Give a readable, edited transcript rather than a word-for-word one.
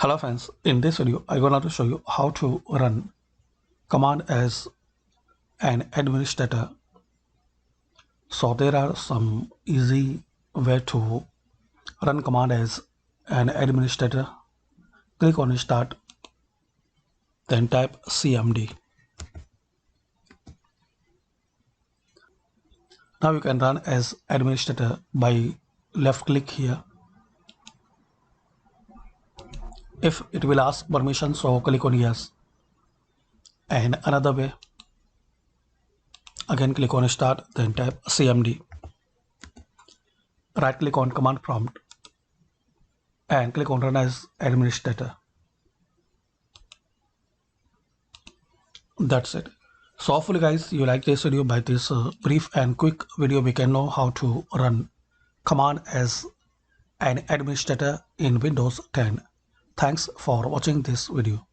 Hello friends, in this video I'm going to show you how to run command as an administrator. So there are some easy way to run command as an administrator. Click on start, then type cmd. Now you can run as administrator by left click here. If it will ask permission, so click on yes. And another way, again click on start, then type cmd. Right click on command prompt and click on run as administrator. That's it. So hopefully guys you like this video. By this brief and quick video we can know how to run command as an administrator in Windows 10. Thanks for watching this video.